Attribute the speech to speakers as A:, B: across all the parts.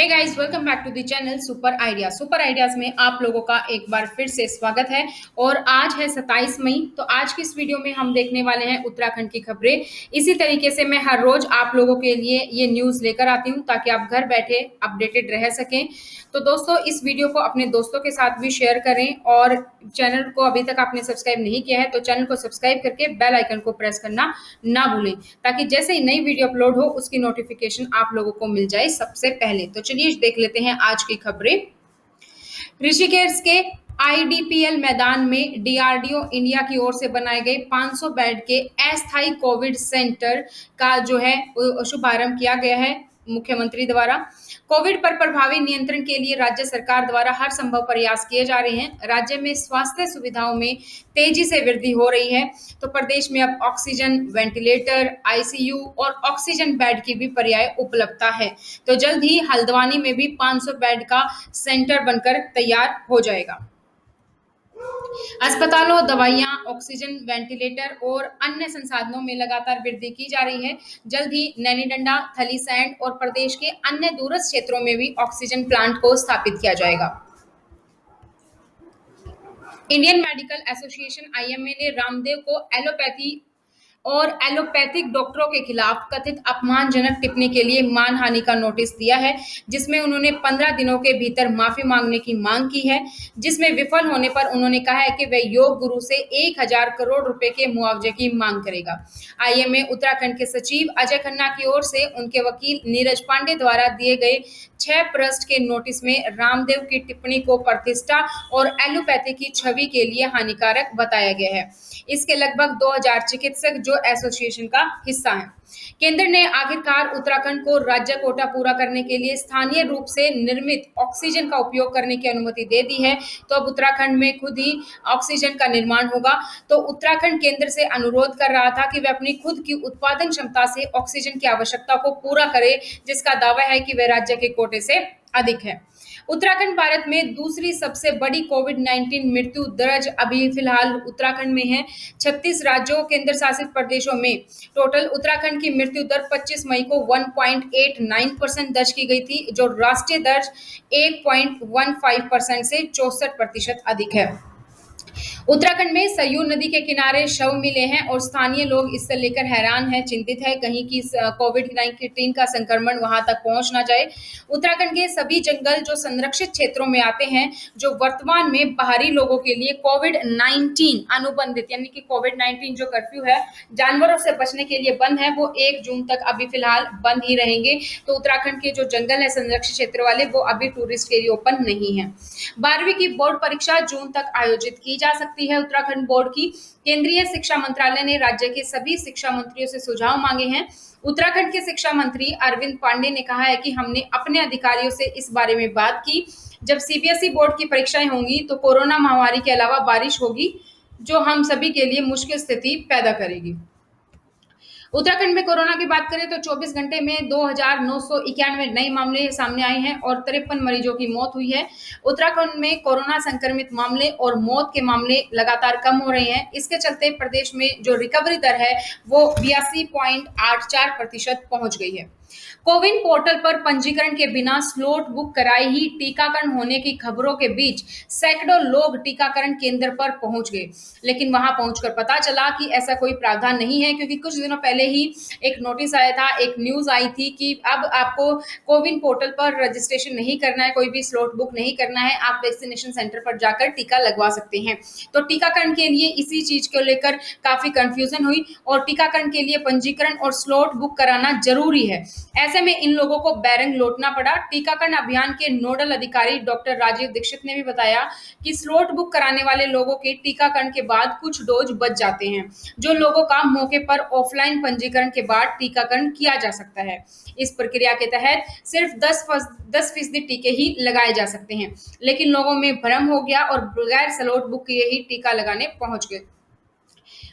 A: Hey guys, welcome back to the channel super ideas में आप लोगों का एक बार फिर से स्वागत है। और आज है 27 मई। तो आज की इस वीडियो में हम देखने वाले हैं उत्तराखंड की खबरें। इसी तरीके से मैं हर रोज आप लोगों के लिए ये न्यूज लेकर आती हूँ ताकि आप घर बैठे अपडेटेड रह सकें। तो दोस्तों, इस वीडियो को अपने दोस्तों के साथ भी शेयर करें और चैनल को अभी तक आपने सब्सक्राइब नहीं किया है तो चैनल को सब्सक्राइब करके बेल आइकन को प्रेस करना ना भूलें, ताकि जैसे ही नई वीडियो अपलोड हो उसकी नोटिफिकेशन आप लोगों को मिल जाए सबसे पहले। तो चलिए देख लेते हैं आज की खबरें। ऋषिकेश के आईडीपीएल मैदान में डीआरडीओ इंडिया की ओर से बनाए गए 500 बेड के अस्थायी कोविड सेंटर का जो है शुभारंभ किया गया है मुख्यमंत्री द्वारा। कोविड पर प्रभावी नियंत्रण के लिए राज्य सरकार द्वारा हर संभव प्रयास किए जा रहे हैं। राज्य में स्वास्थ्य सुविधाओं में तेजी से वृद्धि हो रही है। तो प्रदेश में अब ऑक्सीजन, वेंटिलेटर, आईसीयू और ऑक्सीजन बेड की भी पर्याप्त उपलब्धता है। तो जल्द ही हल्द्वानी में भी 500 बेड का सेंटर बनकर तैयार हो जाएगा। अस्पतालों, दवाइयां, ऑक्सीजन, वेंटिलेटर और अन्य संसाधनों में लगातार वृद्धि की जा रही है। जल्द ही नैनीडंडा, थलीसैंड और प्रदेश के अन्य दूरस्थ क्षेत्रों में भी ऑक्सीजन प्लांट को स्थापित किया जाएगा। इंडियन मेडिकल एसोसिएशन आईएमए ने रामदेव को एलोपैथिक डॉक्टरों के खिलाफ कथित अपमानजनक टिप्पणी के लिए मानहानि का नोटिस दिया है, जिसमें उन्होंने 15 दिनों के भीतर माफी मांगने की मांग की है। जिसमें विफल होने पर उन्होंने कहा है कि वह योग गुरु से 1000 करोड़ रुपए के मुआवजे की मांग करेगा। आईएमए उत्तराखंड के सचिव अजय खन्ना की ओर से उनके वकील नीरज पांडे द्वारा दिए गए 6 पृष्ठ के नोटिस में रामदेव की टिप्पणी को प्रतिष्ठा और एलोपैथी की छवि के लिए हानिकारक बताया गया है। इसके लगभग 2000 चिकित्सक जो एसोसिएशन का हिस्सा हैं। केंद्र ने आखिरकार उत्तराखंड को राज्य कोटा पूरा करने के लिए स्थानीय रूप से निर्मित ऑक्सीजन का उपयोग करने की अनुमति दे दी है। तो अब उत्तराखंड में खुद ही ऑक्सीजन का निर्माण होगा। तो उत्तराखंड केंद्र से अनुरोध कर रहा था कि वह अपनी खुद की उत्पादन क्षमता से ऑक्सीजन की आवश्यकता को पूरा करे, जिसका दावा है कि वह राज्य के कोटे से अधिक है। उत्तराखंड भारत में दूसरी सबसे बड़ी कोविड-19 मृत्यु दर अभी फिलहाल उत्तराखंड में है। 36 राज्यों केंद्र शासित प्रदेशों में टोटल उत्तराखंड की मृत्यु दर 25 मई को 1.89% दर्ज की गई थी, जो राष्ट्रीय दर 1.15% से 64% अधिक है। उत्तराखंड में सरयू नदी के किनारे शव मिले हैं और स्थानीय लोग इससे लेकर हैरान हैं, चिंतित है कहीं की कोविड-19 का संक्रमण वहां तक पहुंच ना जाए। उत्तराखंड के सभी जंगल जो संरक्षित क्षेत्रों में आते हैं, जो वर्तमान में बाहरी लोगों के लिए कोविड-19 अनुबंधित यानी कि कोविड-19 जो कर्फ्यू है जानवरों से बचने के लिए बंद है, वो 1 जून तक अभी फिलहाल बंद ही रहेंगे। तो उत्तराखंड के जो जंगल है संरक्षित क्षेत्र वाले, वो अभी टूरिस्ट के लिए ओपन नहीं है। 12वीं की बोर्ड परीक्षा जून तक आयोजित की जा सकती है। उत्तराखंड बोर्ड की केंद्रीय शिक्षा मंत्रालय ने राज्य के सभी शिक्षा मंत्रियों से सुझाव मांगे हैं। उत्तराखंड के शिक्षा मंत्री अरविंद पांडे ने कहा है कि हमने अपने अधिकारियों से इस बारे में बात की। जब सीबीएसई बोर्ड की परीक्षाएं होंगी तो कोरोना महामारी के अलावा बारिश होगी, जो हम सभी के लिए मुश्किल स्थिति पैदा करेगी। उत्तराखंड में कोरोना की बात करें तो 24 घंटे में 2991 नए मामले सामने आए हैं और 53 मरीजों की मौत हुई है। उत्तराखंड में कोरोना संक्रमित मामले और मौत के मामले लगातार कम हो रहे हैं। इसके चलते प्रदेश में जो रिकवरी दर है वो 82.84% पहुंच गई है। कोविन पोर्टल पर पंजीकरण के बिना स्लॉट बुक कराए ही टीकाकरण होने की खबरों के बीच सैकड़ों लोग टीकाकरण केंद्र पर पहुंच गए, लेकिन वहां पहुंचकर पता चला कि ऐसा कोई प्रावधान नहीं है, क्योंकि कुछ दिनों पहले ही एक नोटिस आया था, एक न्यूज आई थी कि अब आपको कोविन पोर्टल पर रजिस्ट्रेशन नहीं करना है, कोई भी स्लॉट बुक नहीं करना है, आप वैक्सीनेशन सेंटर पर जाकर टीका लगवा सकते हैं। तो टीकाकरण के लिए इसी चीज को लेकर काफी कंफ्यूजन हुई और टीकाकरण के लिए पंजीकरण और स्लॉट बुक कराना जरूरी है। ऐसे में इन लोगों को बैरंग लौटना पड़ा। टीकाकरण अभियान के नोडल अधिकारी डॉक्टर राजीव दीक्षित ने भी बताया कि स्लॉट बुक कराने वाले लोगों के टीकाकरण के बाद कुछ डोज बच जाते हैं, जो लोगों का मौके पर ऑफलाइन पंजीकरण के बाद टीकाकरण किया जा सकता है। इस प्रक्रिया के तहत सिर्फ 10% टीके ही लगाए जा सकते हैं, लेकिन लोगों में भ्रम हो गया और बगैर स्लॉट बुक किए ही टीका लगाने पहुंच गए।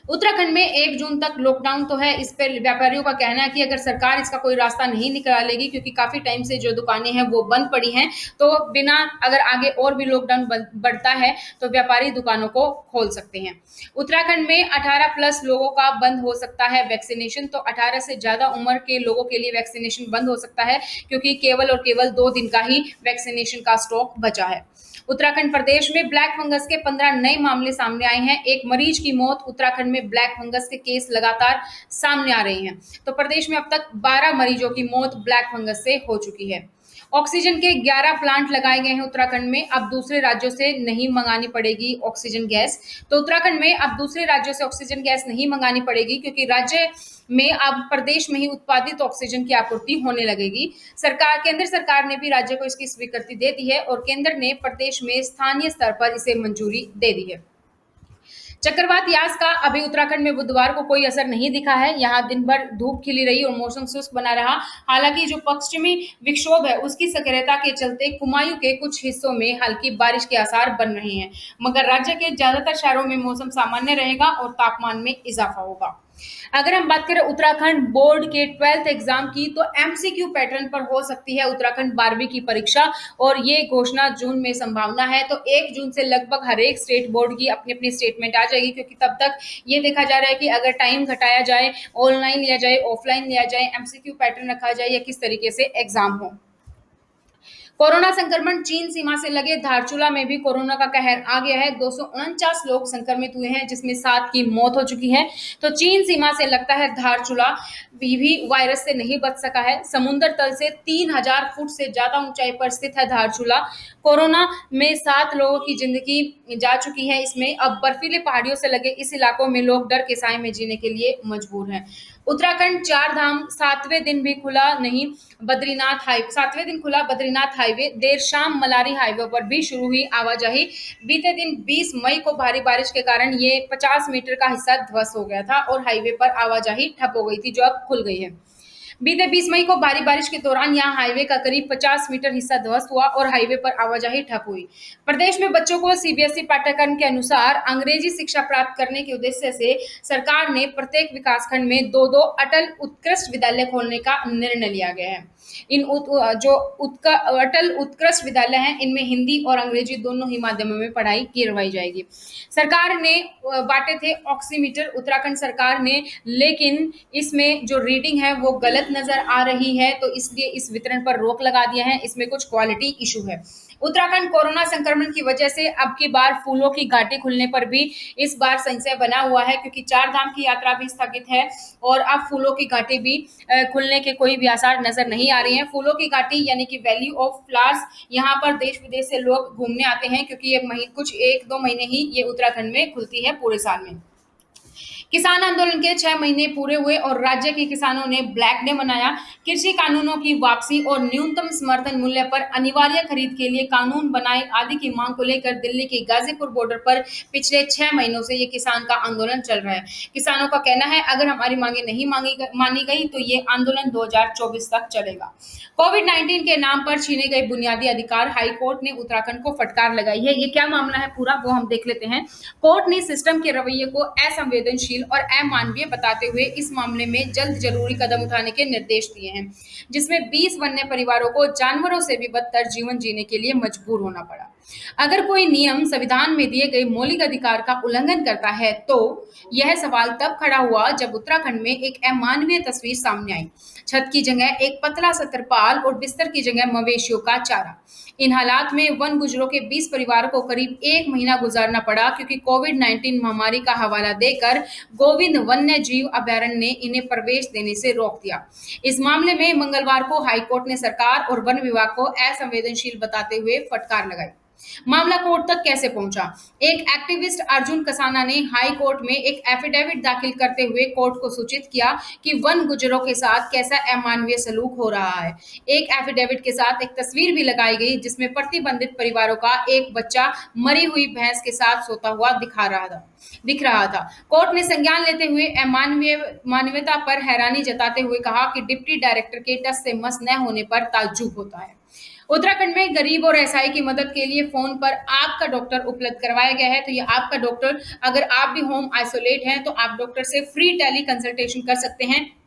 A: उत्तराखंड में 1 जून तक लॉकडाउन तो है, इस पे व्यापारियों का कहना है कि अगर सरकार इसका कोई रास्ता नहीं निकालेगी, क्योंकि काफ़ी टाइम से जो दुकानें हैं वो बंद पड़ी हैं, तो बिना अगर आगे और भी लॉकडाउन बढ़ता है, तो व्यापारी दुकानों को खोल सकते हैं। उत्तराखंड में 18 प्लस लोगों का बंद हो सकता है वैक्सीनेशन, तो 18 से ज़्यादा उम्र के लोगों के लिए वैक्सीनेशन बंद हो सकता है, क्योंकि केवल और केवल 2 दिन का ही वैक्सीनेशन का स्टॉक बचा है। उत्तराखंड प्रदेश में ब्लैक फंगस के 15 नए मामले सामने आए हैं। एक मरीज की मौत। उत्तराखंड में ब्लैक फंगस के केस लगातार सामने आ रहे हैं। तो प्रदेश में अब तक 12 मरीजों की मौत ब्लैक फंगस से हो चुकी है। ऑक्सीजन के 11 प्लांट लगाए गए हैं उत्तराखंड में। अब दूसरे राज्यों से नहीं मंगानी पड़ेगी ऑक्सीजन गैस। तो उत्तराखंड में अब दूसरे राज्यों से ऑक्सीजन गैस नहीं मंगानी पड़ेगी, क्योंकि राज्य में अब प्रदेश में ही उत्पादित ऑक्सीजन की आपूर्ति होने लगेगी। केंद्र सरकार ने भी राज्य को इसकी स्वीकृति दे दी है और केंद्र ने प्रदेश में स्थानीय स्तर पर इसे मंजूरी दे दी है। चक्रवात यास का अभी उत्तराखंड में बुधवार को कोई असर नहीं दिखा है। यहाँ दिन भर धूप खिली रही और मौसम शुष्क बना रहा। हालांकि जो पश्चिमी विक्षोभ है उसकी सक्रियता के चलते कुमायूं के कुछ हिस्सों में हल्की बारिश के आसार बन रहे हैं, मगर राज्य के ज्यादातर शहरों में मौसम सामान्य रहेगा और तापमान में इजाफा होगा। अगर हम बात करें उत्तराखंड बोर्ड के 12th एग्जाम की, तो एमसीक्यू पैटर्न पर हो सकती है उत्तराखंड 12वीं की परीक्षा, और ये घोषणा जून में संभावना है। तो 1 जून से लगभग हर एक स्टेट बोर्ड की अपनी अपनी स्टेटमेंट आ जाएगी, क्योंकि तब तक ये देखा जा रहा है कि अगर टाइम घटाया जाए, ऑनलाइन लिया जाए, ऑफलाइन लिया जाए, एमसीक्यू पैटर्न रखा जाए, या किस तरीके से एग्जाम हो। कोरोना संक्रमण। चीन सीमा से लगे धारचूला में भी कोरोना का कहर आ गया है। 249 लोग संक्रमित हुए हैं, जिसमें 7 की मौत हो चुकी है। तो चीन सीमा से लगता है धारचूला भी वायरस से नहीं बच सका है। समुद्र तल से 3000 फुट से ज्यादा ऊंचाई पर स्थित है धारचूला। कोरोना में 7 लोगों की जिंदगी जा चुकी है इसमें। अब बर्फीले पहाड़ियों से लगे इस इलाकों में लोग डर के साए में जीने के लिए मजबूर हैं। उत्तराखंड 4 धाम 7वें दिन भी खुला नहीं। बद्रीनाथ हाईवे 7वें दिन खुला बद्रीनाथ हाईवे। देर शाम मलारी हाईवे पर भी शुरू हुई आवाजाही। बीते दिन 20 मई को भारी बारिश के कारण ये 50 मीटर का हिस्सा ध्वस्त हो गया था और हाईवे पर आवाजाही ठप हो गई थी, जो अब खुल गई है। बीते 20 मई को भारी बारिश के दौरान यहां हाईवे का करीब 50 मीटर हिस्सा ध्वस्त हुआ और हाईवे पर आवाजाही ठप हुई। प्रदेश में बच्चों को सीबीएसई पाठ्यक्रम के अनुसार अंग्रेजी शिक्षा प्राप्त करने के उद्देश्य से सरकार ने प्रत्येक विकासखंड में 2-2 अटल उत्कृष्ट विद्यालय खोलने का निर्णय लिया गया है। अटल उत्कृष्ट विद्यालय हैं, इनमें हिंदी और अंग्रेजी दोनों ही माध्यमों में पढ़ाई करवाई जाएगी। सरकार ने बांटे थे ऑक्सीमीटर उत्तराखंड सरकार ने, लेकिन इसमें जो रीडिंग है वो गलत नजर आ रही है, तो इसलिए इस वितरण पर रोक लगा दिया है। इसमें कुछ क्वालिटी इशू है। उत्तराखंड कोरोना संक्रमण की वजह से अब की बार फूलों की घाटी खुलने पर भी इस बार संशय बना हुआ है, क्योंकि 4 धाम की यात्रा भी स्थगित है और अब फूलों की घाटी भी खुलने के कोई भी आसार नजर नहीं आ रही हैं। फूलों की घाटी यानी कि वैली ऑफ फ्लावर्स, यहाँ पर देश विदेश से लोग घूमने आते हैं, क्योंकि ये कुछ 1-2 महीने ही ये उत्तराखंड में खुलती है पूरे साल में। किसान आंदोलन के 6 महीने पूरे हुए और राज्य के किसानों ने ब्लैक डे मनाया। कृषि कानूनों की वापसी और न्यूनतम समर्थन मूल्य पर अनिवार्य खरीद के लिए कानून बनाए आदि की मांग को लेकर दिल्ली के गाजीपुर बॉर्डर पर पिछले 6 महीनों से ये किसान का आंदोलन चल रहा है। किसानों का कहना है अगर हमारी मांगे नहीं मानी गई तो ये आंदोलन 2024 तक चलेगा। कोविड-19 के नाम पर छीने गए बुनियादी अधिकार। हाई कोर्ट ने उत्तराखंड को फटकार लगाई है। ये क्या मामला है पूरा वो हम देख लेते हैं। कोर्ट ने सिस्टम के रवैये को असंवेदनशील और अमानवीय बताते हुए इस मामले में जल्द जरूरी कदम उठाने के निर्देश दिए हैं, जिसमें 20 वन्य परिवारों को जानवरों से भी बदतर जीवन जीने के लिए मजबूर होना पड़ा। अगर कोई नियम संविधान में दिए गए मौलिक अधिकार का उल्लंघन करता है, तो यह सवाल तब खड़ा हुआ जब उत्तराखंड में एक अमानवीय तस्वीर सामने आई। छत की जगह एक पतला सा तिरपाल और बिस्तर की जगह मवेशियों का चारा। इन हालात में वन गुजरों के 20 परिवारों को करीब 1 महीना गुजारना पड़ा, क्योंकि कोविड-19 महामारी का हवाला देकर गोविंद वन्य जीव अभयारण्य ने इन्हें प्रवेश देने से रोक दिया। इस मामले में मंगलवार को हाईकोर्ट ने सरकार और वन विभाग को असंवेदनशील बताते हुए फटकार लगाई। मामला कोर्ट तक कैसे पहुंचा? एक एक्टिविस्ट अर्जुन कसाना ने हाई कोर्ट में एक एफिडेविट दाखिल करते हुए कोर्ट को सूचित किया कि वन गुजरों के साथ कैसा अमानवीय सलूक हो रहा है। एक एफिडेविट के साथ एक तस्वीर भी लगाई गई, जिसमें प्रतिबंधित परिवारों का एक बच्चा मरी हुई भैंस के साथ सोता हुआ दिख रहा था। कोर्ट ने संज्ञान लेते हुए मानवीयता पर हैरानी जताते हुए कहा कि डिप्टी डायरेक्टर के टस से मस न होने पर ताज्जुब होता है। उत्तराखंड में गरीब और असहाय की मदद के लिए फ़ोन पर आपका डॉक्टर उपलब्ध करवाया गया है। तो ये आपका डॉक्टर, अगर आप भी होम आइसोलेट हैं, तो आप डॉक्टर से फ्री टेली कंसल्टेशन कर सकते हैं।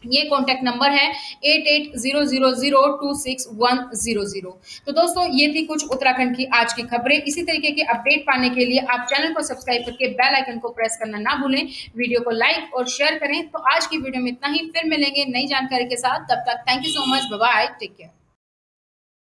A: ये कॉन्टैक्ट नंबर है 8800026100। तो दोस्तों, ये थी कुछ उत्तराखंड की आज की खबरें। इसी तरीके के अपडेट पाने के लिए आप चैनल को सब्सक्राइब करके बेल आइकन को प्रेस करना ना भूलें। वीडियो को लाइक और शेयर करें। तो आज की वीडियो में इतना ही, फिर मिलेंगे नई जानकारी के साथ। तब तक thank you so much, bye bye, take care.